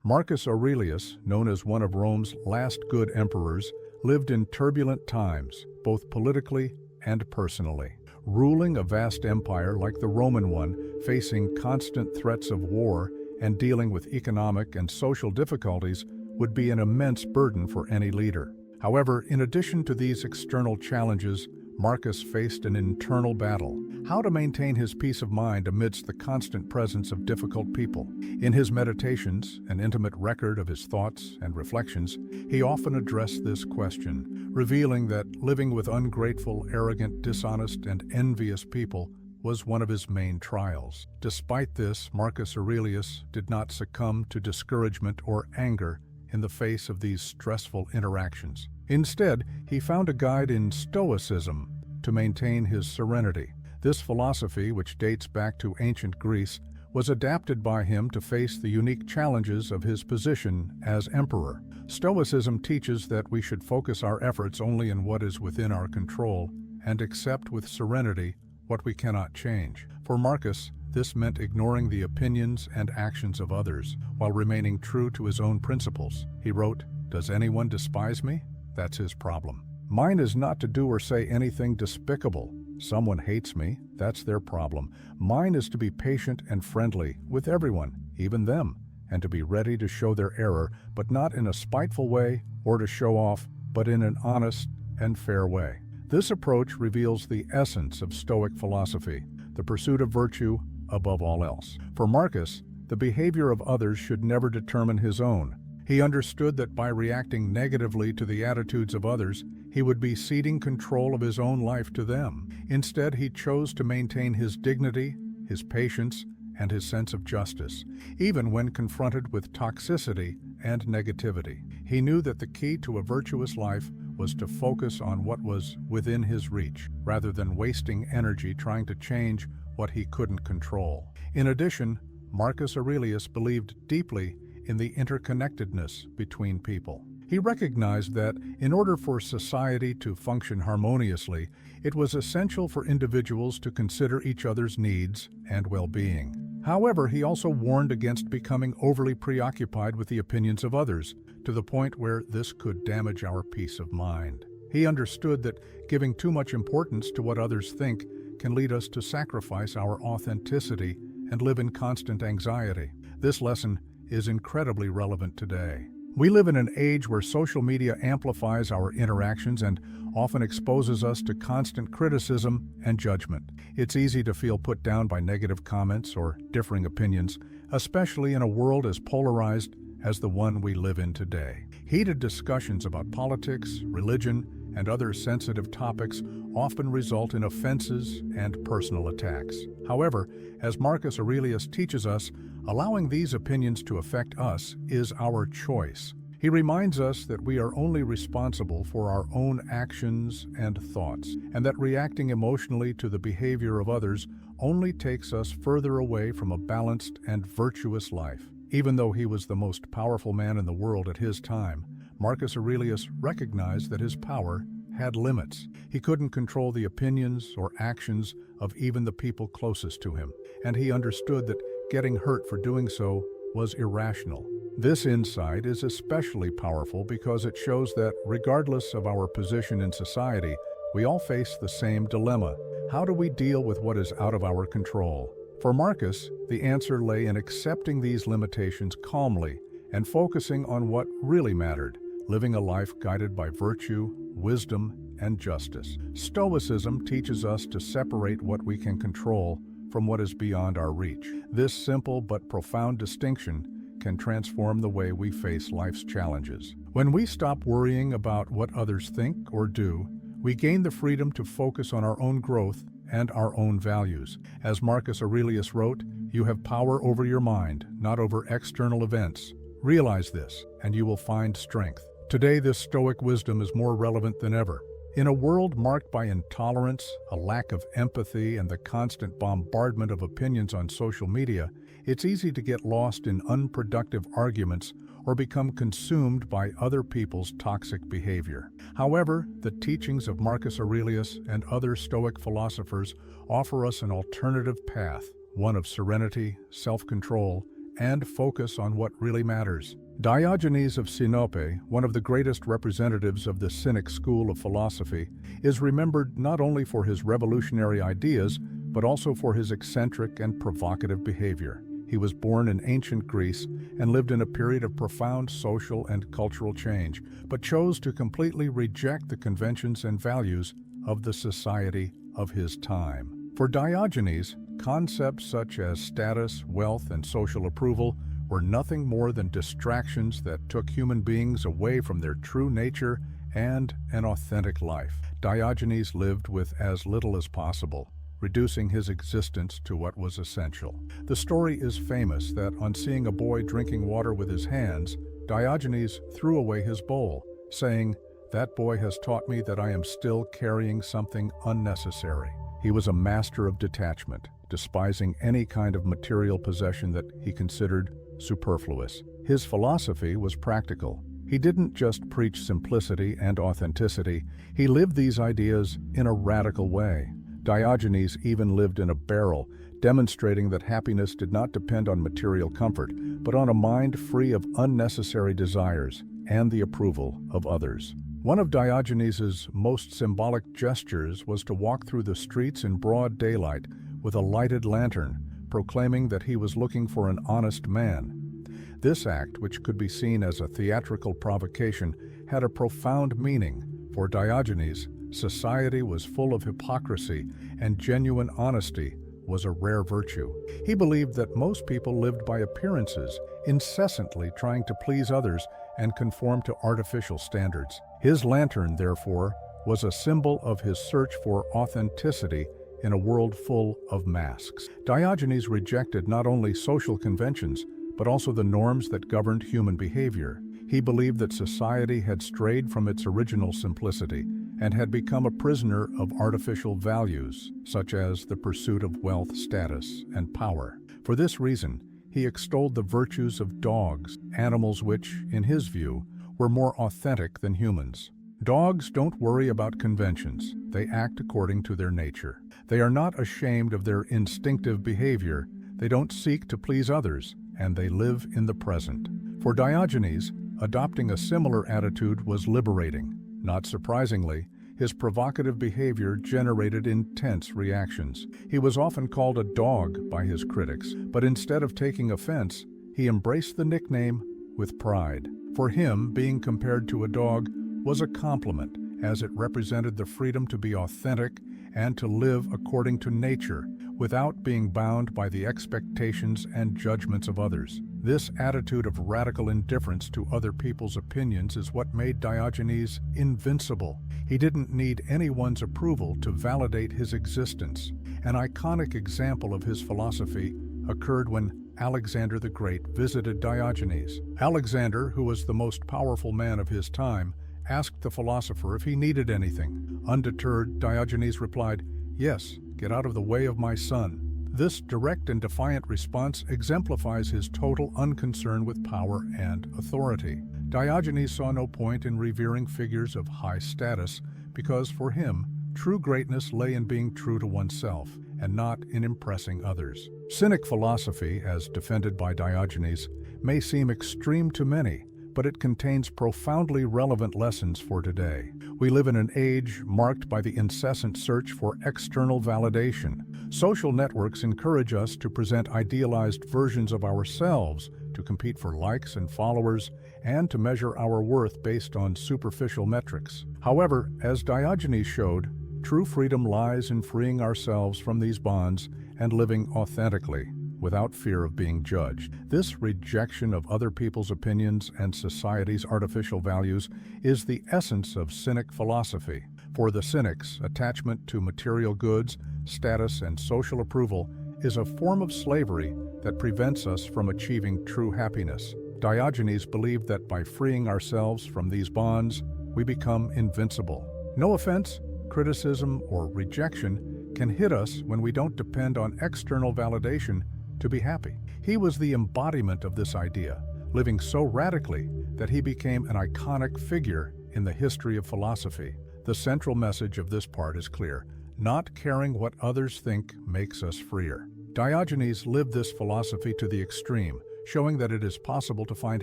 Marcus Aurelius, known as one of Rome's last good emperors, lived in turbulent times, both politically and personally. Ruling a vast empire like the Roman one, facing constant threats of war, and dealing with economic and social difficulties would be an immense burden for any leader. However, in addition to these external challenges, Marcus faced an internal battle: how to maintain his peace of mind amidst the constant presence of difficult people. In his Meditations, an intimate record of his thoughts and reflections, he often addressed this question, revealing that living with ungrateful, arrogant, dishonest, and envious people was one of his main trials. Despite this, Marcus Aurelius did not succumb to discouragement or anger in the face of these stressful interactions. Instead, he found a guide in Stoicism to maintain his serenity. This philosophy, which dates back to ancient Greece, was adapted by him to face the unique challenges of his position as emperor. Stoicism teaches that we should focus our efforts only in what is within our control and accept with serenity what we cannot change. For Marcus, this meant ignoring the opinions and actions of others while remaining true to his own principles. He wrote, "Does anyone despise me? That's his problem. Mine is not to do or say anything despicable. Someone hates me, that's their problem. Mine is to be patient and friendly with everyone, even them, and to be ready to show their error, but not in a spiteful way or to show off, but in an honest and fair way." This approach reveals the essence of Stoic philosophy, the pursuit of virtue above all else. For Marcus, the behavior of others should never determine his own. He understood that by reacting negatively to the attitudes of others, he would be ceding control of his own life to them. Instead, he chose to maintain his dignity, his patience, and his sense of justice, even when confronted with toxicity and negativity. He knew that the key to a virtuous life was to focus on what was within his reach, rather than wasting energy trying to change what he couldn't control. In addition, Marcus Aurelius believed deeply in the interconnectedness between people. He recognized that in order for society to function harmoniously, it was essential for individuals to consider each other's needs and well-being. However, he also warned against becoming overly preoccupied with the opinions of others, to the point where this could damage our peace of mind. He understood that giving too much importance to what others think can lead us to sacrifice our authenticity and live in constant anxiety. This lesson is incredibly relevant today. We live in an age where social media amplifies our interactions and often exposes us to constant criticism and judgment. It's easy to feel put down by negative comments or differing opinions, especially in a world as polarized as the one we live in today. Heated discussions about politics, religion, and other sensitive topics often result in offenses and personal attacks. However, as Marcus Aurelius teaches us, allowing these opinions to affect us is our choice. He reminds us that we are only responsible for our own actions and thoughts, and that reacting emotionally to the behavior of others only takes us further away from a balanced and virtuous life. Even though he was the most powerful man in the world at his time, Marcus Aurelius recognized that his power had limits. He couldn't control the opinions or actions of even the people closest to him, and he understood that getting hurt for doing so was irrational. This insight is especially powerful because it shows that, regardless of our position in society, we all face the same dilemma. How do we deal with what is out of our control? For Marcus, the answer lay in accepting these limitations calmly and focusing on what really mattered, living a life guided by virtue, wisdom, and justice. Stoicism teaches us to separate what we can control from what is beyond our reach. This simple but profound distinction can transform the way we face life's challenges. When we stop worrying about what others think or do, we gain the freedom to focus on our own growth and our own values. As Marcus Aurelius wrote, "You have power over your mind, not over external events. Realize this, and you will find strength." Today, this Stoic wisdom is more relevant than ever. In a world marked by intolerance, a lack of empathy, and the constant bombardment of opinions on social media, it's easy to get lost in unproductive arguments or become consumed by other people's toxic behavior. However, the teachings of Marcus Aurelius and other Stoic philosophers offer us an alternative path, one of serenity, self-control, and focus on what really matters. Diogenes of Sinope, one of the greatest representatives of the Cynic school of philosophy, is remembered not only for his revolutionary ideas, but also for his eccentric and provocative behavior. He was born in ancient Greece and lived in a period of profound social and cultural change, but chose to completely reject the conventions and values of the society of his time. For Diogenes, concepts such as status, wealth, and social approval were nothing more than distractions that took human beings away from their true nature and an authentic life. Diogenes lived with as little as possible, reducing his existence to what was essential. The story is famous that on seeing a boy drinking water with his hands, Diogenes threw away his bowl, saying, "That boy has taught me that I am still carrying something unnecessary." He was a master of detachment, despising any kind of material possession that he considered superfluous. His philosophy was practical. He didn't just preach simplicity and authenticity, he lived these ideas in a radical way. Diogenes even lived in a barrel, demonstrating that happiness did not depend on material comfort, but on a mind free of unnecessary desires and the approval of others. One of Diogenes's most symbolic gestures was to walk through the streets in broad daylight with a lighted lantern, proclaiming that he was looking for an honest man. This act, which could be seen as a theatrical provocation, had a profound meaning. For Diogenes, society was full of hypocrisy, and genuine honesty was a rare virtue. He believed that most people lived by appearances, incessantly trying to please others and conform to artificial standards. His lantern, therefore, was a symbol of his search for authenticity in a world full of masks. Diogenes rejected not only social conventions, but also the norms that governed human behavior. He believed that society had strayed from its original simplicity and had become a prisoner of artificial values, such as the pursuit of wealth, status, and power. For this reason, he extolled the virtues of dogs, animals which, in his view, were more authentic than humans. Dogs don't worry about conventions. They act according to their nature. They are not ashamed of their instinctive behavior. They don't seek to please others, and they live in the present. For Diogenes, adopting a similar attitude was liberating. Not surprisingly, his provocative behavior generated intense reactions. He was often called a dog by his critics, but instead of taking offense, he embraced the nickname with pride. For him, being compared to a dog was a compliment, as it represented the freedom to be authentic and to live according to nature, without being bound by the expectations and judgments of others. This attitude of radical indifference to other people's opinions is what made Diogenes invincible. He didn't need anyone's approval to validate his existence. An iconic example of his philosophy occurred when Alexander the Great visited Diogenes. Alexander, who was the most powerful man of his time, asked the philosopher if he needed anything. Undeterred, Diogenes replied, "Yes, get out of the way of my son." This direct and defiant response exemplifies his total unconcern with power and authority. Diogenes saw no point in revering figures of high status because, for him, true greatness lay in being true to oneself and not in impressing others. Cynic philosophy, as defended by Diogenes, may seem extreme to many, but it contains profoundly relevant lessons for today. We live in an age marked by the incessant search for external validation. Social networks encourage us to present idealized versions of ourselves, to compete for likes and followers, and to measure our worth based on superficial metrics. However, as Diogenes showed, true freedom lies in freeing ourselves from these bonds and living authentically, without fear of being judged. This rejection of other people's opinions and society's artificial values is the essence of Cynic philosophy. For the Cynics, attachment to material goods, status, and social approval is a form of slavery that prevents us from achieving true happiness. Diogenes believed that by freeing ourselves from these bonds, we become invincible. No offense, criticism, or rejection can hit us when we don't depend on external validation to be happy. He was the embodiment of this idea, living so radically that he became an iconic figure in the history of philosophy. The central message of this part is clear: not caring what others think makes us freer. Diogenes lived this philosophy to the extreme, showing that it is possible to find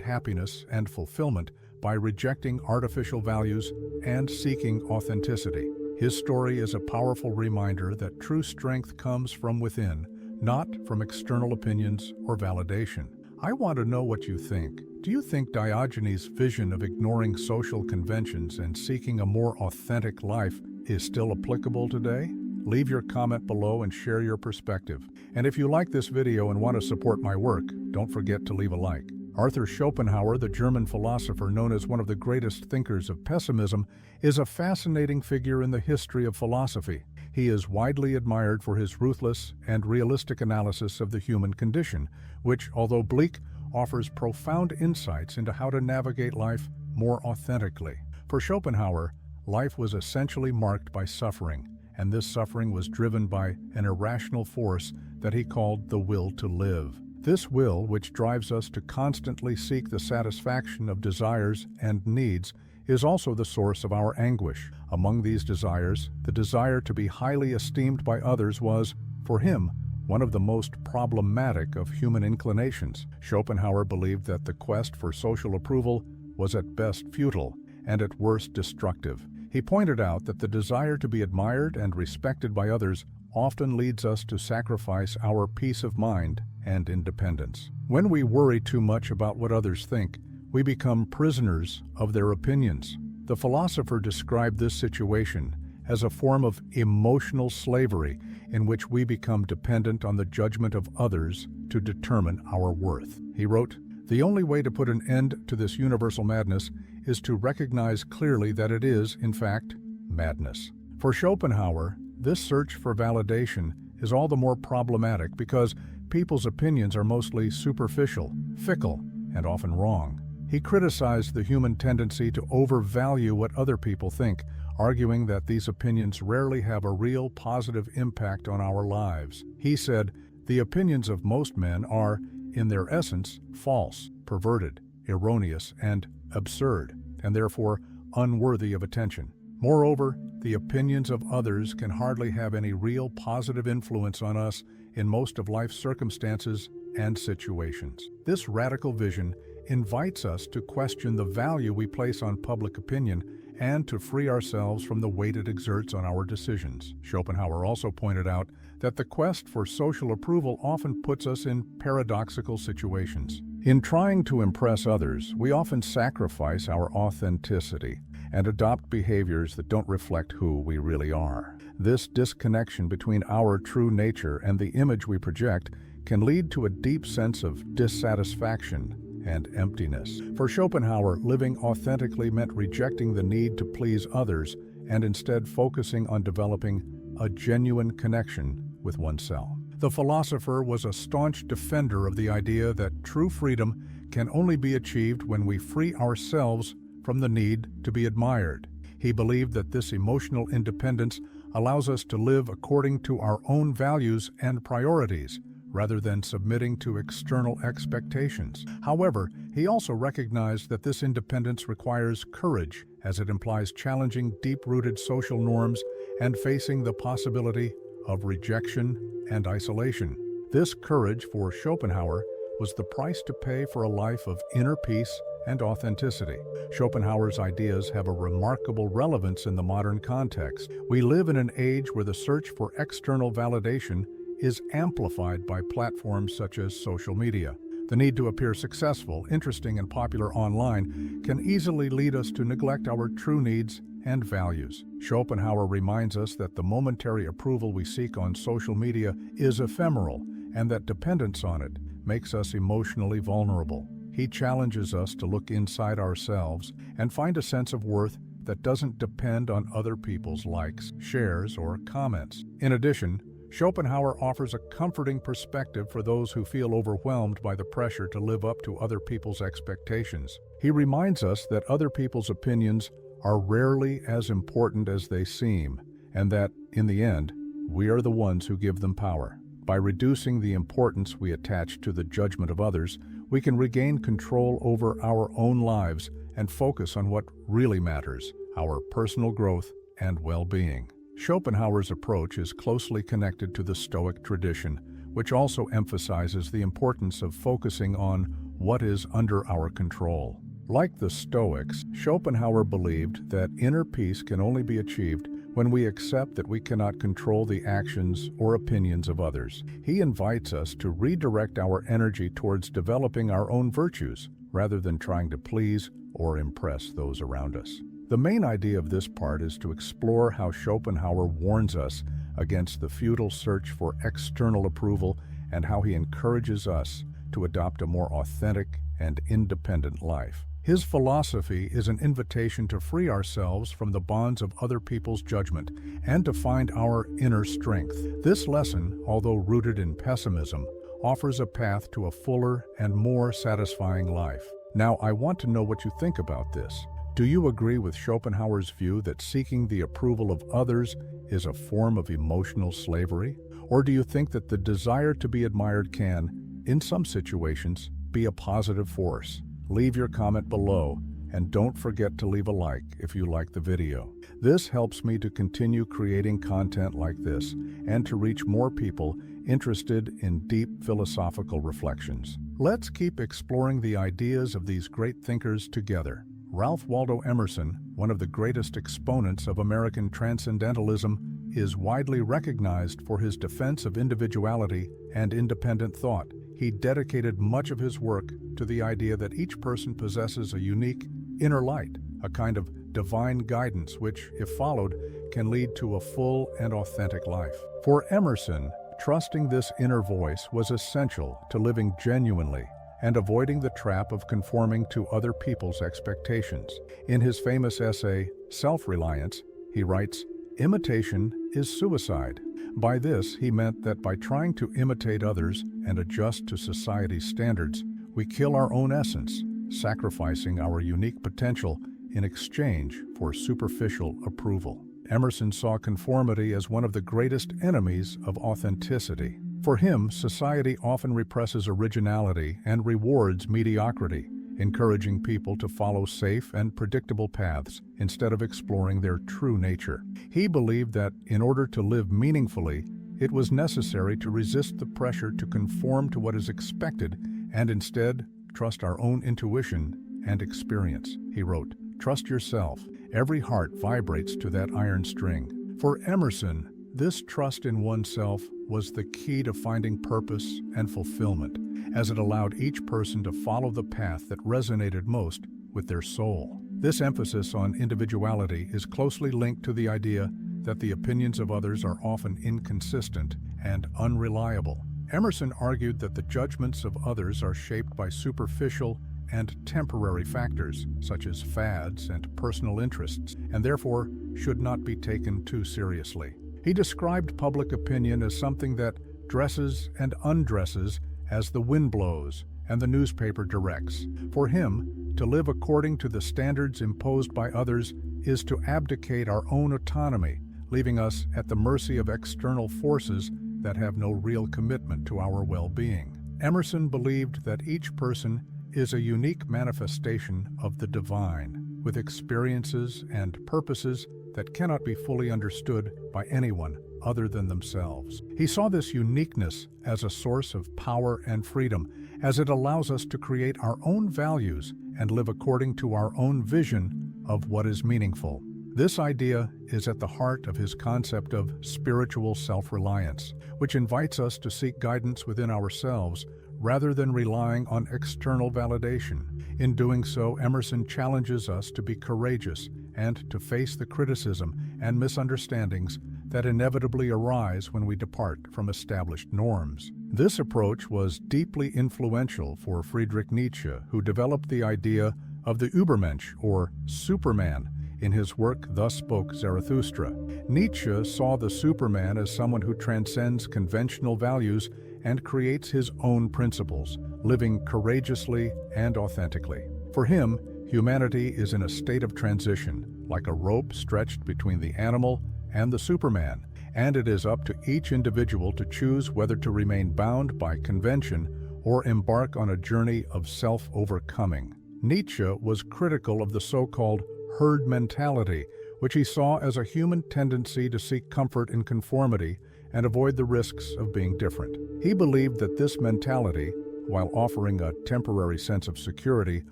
happiness and fulfillment by rejecting artificial values and seeking authenticity. His story is a powerful reminder that true strength comes from within, not from external opinions or validation. I want to know what you think. Do you think Diogenes' vision of ignoring social conventions and seeking a more authentic life is still applicable today? Leave your comment below and share your perspective. And if you like this video and want to support my work, don't forget to leave a like. Arthur Schopenhauer, the German philosopher known as one of the greatest thinkers of pessimism, is a fascinating figure in the history of philosophy. He is widely admired for his ruthless and realistic analysis of the human condition, which, although bleak, offers profound insights into how to navigate life more authentically. For Schopenhauer, life was essentially marked by suffering, and this suffering was driven by an irrational force that he called the will to live. This will, which drives us to constantly seek the satisfaction of desires and needs, is also the source of our anguish. Among these desires, the desire to be highly esteemed by others was, for him, one of the most problematic of human inclinations. Schopenhauer believed that the quest for social approval was at best futile and at worst destructive. He pointed out that the desire to be admired and respected by others often leads us to sacrifice our peace of mind and independence. When we worry too much about what others think, we become prisoners of their opinions. The philosopher described this situation as a form of emotional slavery in which we become dependent on the judgment of others to determine our worth. He wrote, "The only way to put an end to this universal madness is to recognize clearly that it is, in fact, madness." For Schopenhauer, this search for validation is all the more problematic because people's opinions are mostly superficial, fickle, and often wrong. He criticized the human tendency to overvalue what other people think, arguing that these opinions rarely have a real positive impact on our lives. He said, "The opinions of most men are, in their essence, false, perverted, erroneous, and absurd, and therefore unworthy of attention. Moreover, the opinions of others can hardly have any real positive influence on us in most of life's circumstances and situations." This radical vision invites us to question the value we place on public opinion and to free ourselves from the weight it exerts on our decisions. Schopenhauer also pointed out that the quest for social approval often puts us in paradoxical situations. In trying to impress others, we often sacrifice our authenticity and adopt behaviors that don't reflect who we really are. This disconnection between our true nature and the image we project can lead to a deep sense of dissatisfaction and emptiness. For Schopenhauer, living authentically meant rejecting the need to please others and instead focusing on developing a genuine connection with oneself. The philosopher was a staunch defender of the idea that true freedom can only be achieved when we free ourselves from the need to be admired. He believed that this emotional independence allows us to live according to our own values and priorities, rather than submitting to external expectations. However, he also recognized that this independence requires courage, as it implies challenging deep-rooted social norms and facing the possibility of rejection and isolation. This courage, for Schopenhauer, was the price to pay for a life of inner peace and authenticity. Schopenhauer's ideas have a remarkable relevance in the modern context. We live in an age where the search for external validation is amplified by platforms such as social media. The need to appear successful, interesting, and popular online can easily lead us to neglect our true needs and values. Schopenhauer reminds us that the momentary approval we seek on social media is ephemeral and that dependence on it makes us emotionally vulnerable. He challenges us to look inside ourselves and find a sense of worth that doesn't depend on other people's likes, shares, or comments. In addition, Schopenhauer offers a comforting perspective for those who feel overwhelmed by the pressure to live up to other people's expectations. He reminds us that other people's opinions are rarely as important as they seem, and that, in the end, we are the ones who give them power. By reducing the importance we attach to the judgment of others, we can regain control over our own lives and focus on what really matters, our personal growth and well-being. Schopenhauer's approach is closely connected to the Stoic tradition, which also emphasizes the importance of focusing on what is under our control. Like the Stoics, Schopenhauer believed that inner peace can only be achieved when we accept that we cannot control the actions or opinions of others. He invites us to redirect our energy towards developing our own virtues, rather than trying to please or impress those around us. The main idea of this part is to explore how Schopenhauer warns us against the futile search for external approval and how he encourages us to adopt a more authentic and independent life. His philosophy is an invitation to free ourselves from the bonds of other people's judgment and to find our inner strength. This lesson, although rooted in pessimism, offers a path to a fuller and more satisfying life. Now, I want to know what you think about this. Do you agree with Schopenhauer's view that seeking the approval of others is a form of emotional slavery? Or do you think that the desire to be admired can, in some situations, be a positive force? Leave your comment below, and don't forget to leave a like if you like the video. This helps me to continue creating content like this and to reach more people interested in deep philosophical reflections. Let's keep exploring the ideas of these great thinkers together. Ralph Waldo Emerson, one of the greatest exponents of American transcendentalism, is widely recognized for his defense of individuality and independent thought. He dedicated much of his work to the idea that each person possesses a unique inner light, a kind of divine guidance which, if followed, can lead to a full and authentic life. For Emerson, trusting this inner voice was essential to living genuinely and avoiding the trap of conforming to other people's expectations. In his famous essay, Self-Reliance, he writes, "Imitation is suicide." By this, he meant that by trying to imitate others and adjust to society's standards, we kill our own essence, sacrificing our unique potential in exchange for superficial approval. Emerson saw conformity as one of the greatest enemies of authenticity. For him, society often represses originality and rewards mediocrity, encouraging people to follow safe and predictable paths instead of exploring their true nature. He believed that in order to live meaningfully, it was necessary to resist the pressure to conform to what is expected and instead trust our own intuition and experience. He wrote, "Trust yourself. Every heart vibrates to that iron string." For Emerson, this trust in oneself was the key to finding purpose and fulfillment, as it allowed each person to follow the path that resonated most with their soul. This emphasis on individuality is closely linked to the idea that the opinions of others are often inconsistent and unreliable. Emerson argued that the judgments of others are shaped by superficial and temporary factors, such as fads and personal interests, and therefore should not be taken too seriously. He described public opinion as something that dresses and undresses as the wind blows and the newspaper directs. For him, to live according to the standards imposed by others is to abdicate our own autonomy, leaving us at the mercy of external forces that have no real commitment to our well-being. Emerson believed that each person is a unique manifestation of the divine, with experiences and purposes that cannot be fully understood by anyone other than themselves. He saw this uniqueness as a source of power and freedom, as it allows us to create our own values and live according to our own vision of what is meaningful. This idea is at the heart of his concept of spiritual self-reliance, which invites us to seek guidance within ourselves rather than relying on external validation. In doing so, Emerson challenges us to be courageous and to face the criticism and misunderstandings that inevitably arise when we depart from established norms. This approach was deeply influential for Friedrich Nietzsche, who developed the idea of the Übermensch, or Superman, in his work Thus Spoke Zarathustra. Nietzsche saw the Superman as someone who transcends conventional values and creates his own principles, living courageously and authentically. For him, humanity is in a state of transition, like a rope stretched between the animal and the Superman, and it is up to each individual to choose whether to remain bound by convention or embark on a journey of self-overcoming. Nietzsche was critical of the so-called herd mentality, which he saw as a human tendency to seek comfort in conformity and avoid the risks of being different. He believed that this mentality, while offering a temporary sense of security,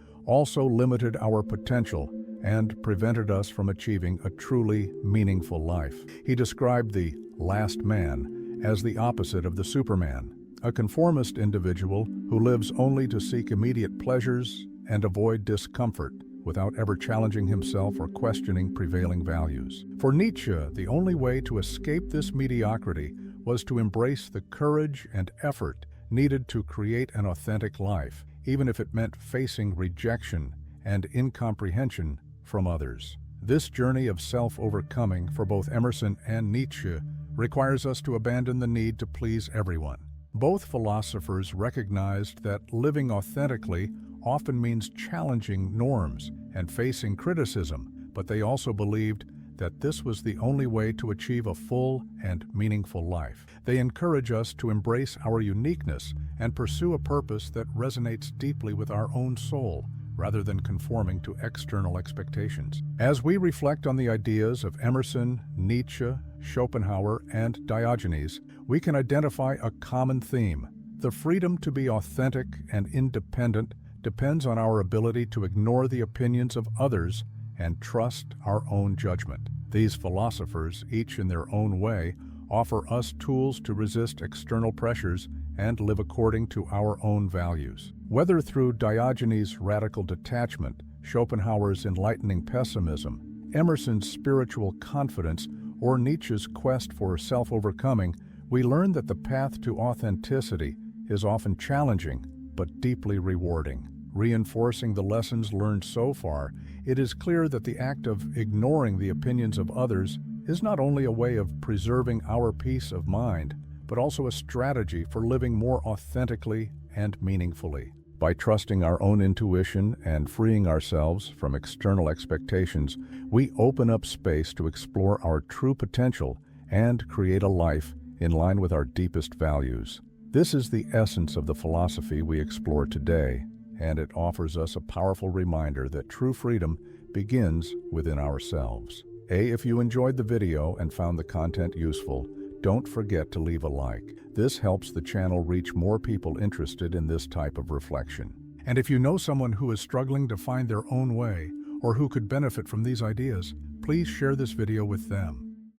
also limited our potential and prevented us from achieving a truly meaningful life. He described the last man as the opposite of the Superman, a conformist individual who lives only to seek immediate pleasures and avoid discomfort without ever challenging himself or questioning prevailing values. For Nietzsche, the only way to escape this mediocrity was to embrace the courage and effort needed to create an authentic life, even if it meant facing rejection and incomprehension from others. This journey of self-overcoming for both Emerson and Nietzsche requires us to abandon the need to please everyone. Both philosophers recognized that living authentically often means challenging norms and facing criticism, but they also believed that this was the only way to achieve a full and meaningful life. They encourage us to embrace our uniqueness and pursue a purpose that resonates deeply with our own soul, rather than conforming to external expectations. As we reflect on the ideas of Emerson, Nietzsche, Schopenhauer, and Diogenes, we can identify a common theme. The freedom to be authentic and independent depends on our ability to ignore the opinions of others and trust our own judgment. These philosophers, each in their own way, offer us tools to resist external pressures and live according to our own values. Whether through Diogenes' radical detachment, Schopenhauer's enlightening pessimism, Emerson's spiritual confidence, or Nietzsche's quest for self-overcoming, we learn that the path to authenticity is often challenging but deeply rewarding. Reinforcing the lessons learned so far, it is clear that the act of ignoring the opinions of others is not only a way of preserving our peace of mind, but also a strategy for living more authentically and meaningfully. By trusting our own intuition and freeing ourselves from external expectations, we open up space to explore our true potential and create a life in line with our deepest values. This is the essence of the philosophy we explore today, and it offers us a powerful reminder that true freedom begins within ourselves. If you enjoyed the video and found the content useful, don't forget to leave a like. This helps the channel reach more people interested in this type of reflection. And if you know someone who is struggling to find their own way or who could benefit from these ideas, please share this video with them.